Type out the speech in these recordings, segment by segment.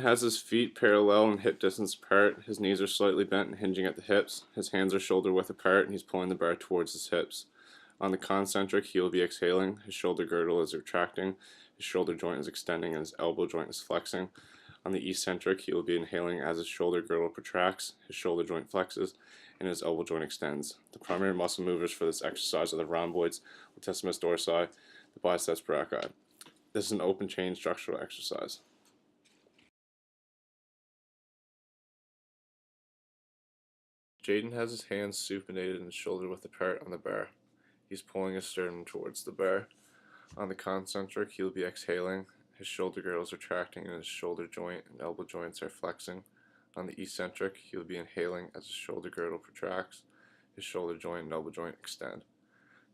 Has his feet parallel and hip distance apart. His knees are slightly bent and hinging at the hips. His hands are shoulder width apart and he's pulling the bar towards his hips. On the concentric, he will be exhaling. His shoulder girdle is retracting. His shoulder joint is extending and his elbow joint is flexing. On the eccentric, he will be inhaling as his shoulder girdle protracts, his shoulder joint flexes, and his elbow joint extends. The primary muscle movers for this exercise are the rhomboids, latissimus dorsi, the biceps brachii. This is an open chain structural exercise. Jayden has his hands supinated and his shoulder width apart on the bar. He's pulling his sternum towards the bar. On the concentric, he'll be exhaling. His shoulder girdle is retracting and his shoulder joint and elbow joints are flexing. On the eccentric, he'll be inhaling as his shoulder girdle protracts. His shoulder joint and elbow joint extend.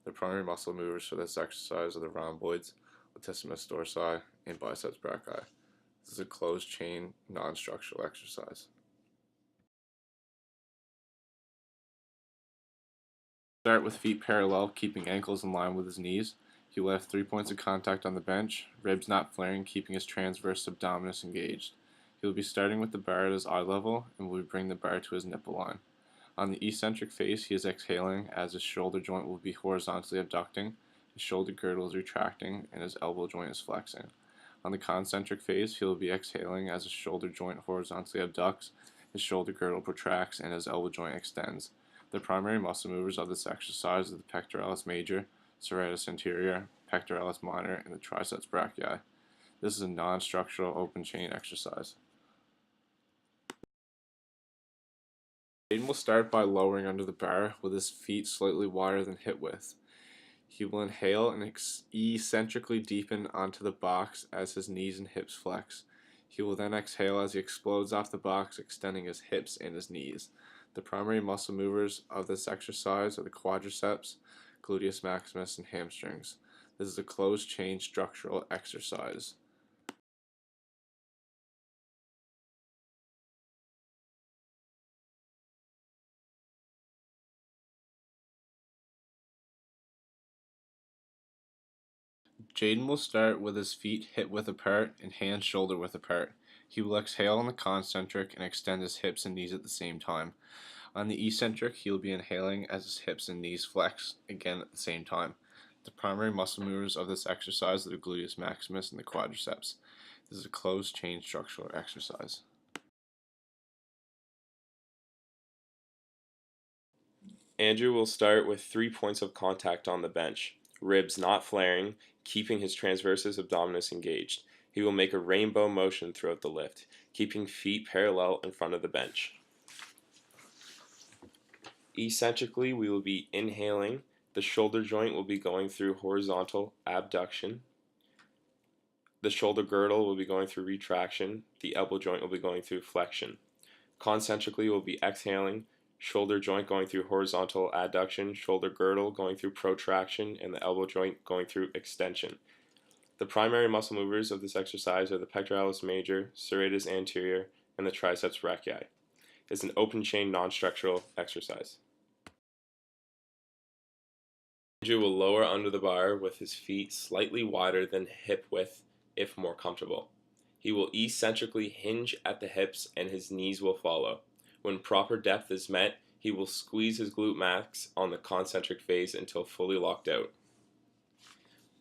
The primary muscle movers for this exercise are the rhomboids, latissimus dorsi, and biceps brachii. This is a closed chain, non-structural exercise. Start with feet parallel, keeping ankles in line with his knees. He will have 3 points of contact on the bench, ribs not flaring, keeping his transverse abdominis engaged. He will be starting with the bar at his eye level and will bring the bar to his nipple line. On the eccentric phase, he is exhaling as his shoulder joint will be horizontally abducting, his shoulder girdle is retracting, and his elbow joint is flexing. On the concentric phase, he will be exhaling as his shoulder joint horizontally abducts, his shoulder girdle protracts, and his elbow joint extends. The primary muscle movers of this exercise are the pectoralis major, serratus anterior, pectoralis minor, and the triceps brachii. This is a non-structural open chain exercise. Jayden will start by lowering under the bar with his feet slightly wider than hip width. He will inhale and eccentrically deepen onto the box as his knees and hips flex. He will then exhale as he explodes off the box, extending his hips and his knees. The primary muscle movers of this exercise are the quadriceps, gluteus maximus, and hamstrings. This is a closed chain structural exercise. Jayden will start with his feet hip width apart and hands shoulder width apart. He will exhale on the concentric and extend his hips and knees at the same time. On the eccentric, he will be inhaling as his hips and knees flex again at the same time. The primary muscle movers of this exercise are the gluteus maximus and the quadriceps. This is a closed chain structural exercise. Andrew will start with 3 points of contact on the bench, ribs not flaring, keeping his transversus abdominis engaged. He will make a rainbow motion throughout the lift, keeping feet parallel in front of the bench. Eccentrically, we will be inhaling. The shoulder joint will be going through horizontal abduction. The shoulder girdle will be going through retraction. The elbow joint will be going through flexion. Concentrically, we'll be exhaling. Shoulder joint going through horizontal adduction, shoulder girdle going through protraction, and the elbow joint going through extension. The primary muscle movers of this exercise are the pectoralis major, serratus anterior, and the triceps brachii. It's an open chain non-structural exercise. Andrew will lower under the bar with his feet slightly wider than hip width if more comfortable. He will eccentrically hinge at the hips and his knees will follow. When proper depth is met, he will squeeze his glute max on the concentric phase until fully locked out.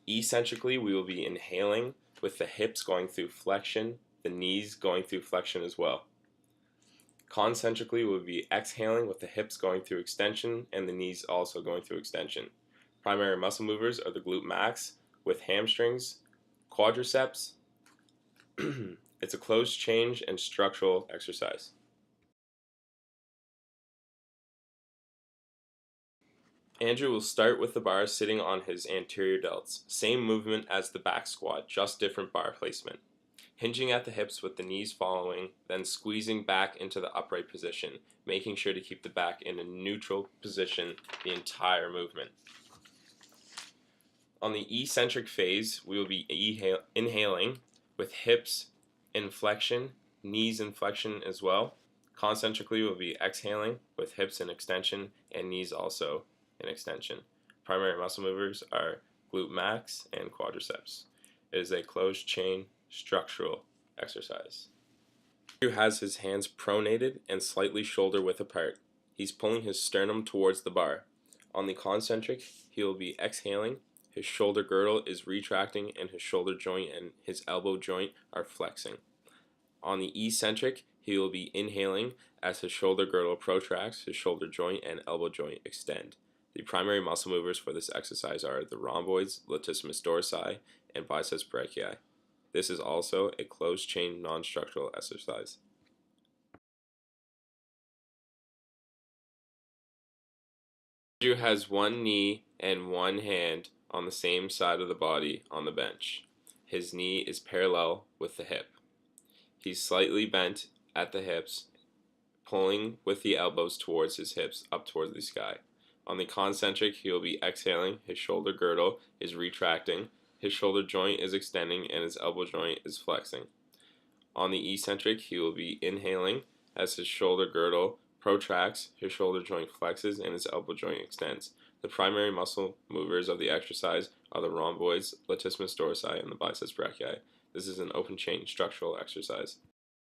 Eccentrically, we will be inhaling with the hips going through flexion, the knees going through flexion as well. Concentrically, we will be exhaling with the hips going through extension and the knees also going through extension. Primary muscle movers are the glute max with hamstrings, quadriceps. It's a closed chain and structural exercise. Andrew will start with the bar sitting on his anterior delts. Same movement as the back squat, just different bar placement. Hinging at the hips with the knees following, then squeezing back into the upright position, making sure to keep the back in a neutral position the entire movement. On the eccentric phase, we will be inhaling with hips in flexion, knees in flexion as well. Concentrically, we'll be exhaling with hips in extension and knees also in extension. Primary muscle movers are glute max and quadriceps. It is a closed chain structural exercise. Andrew has his hands pronated and slightly shoulder width apart. He's pulling his sternum towards the bar. On the concentric, he will be exhaling, his shoulder girdle is retracting, and his shoulder joint and his elbow joint are flexing. On the eccentric, he will be inhaling as his shoulder girdle protracts, his shoulder joint and elbow joint extend. The primary muscle movers for this exercise are the rhomboids, latissimus dorsi, and biceps brachii. This is also a closed chain non-structural exercise. Andrew has one knee and one hand on the same side of the body on the bench. His knee is parallel with the hip. He's slightly bent at the hips, pulling with the elbows towards his hips up towards the sky. On the concentric, he will be exhaling, his shoulder girdle is retracting, his shoulder joint is extending, and his elbow joint is flexing. On the eccentric, he will be inhaling as his shoulder girdle protracts, his shoulder joint flexes, and his elbow joint extends. The primary muscle movers of the exercise are the rhomboids, latissimus dorsi, and the biceps brachii. This is an open chain structural exercise.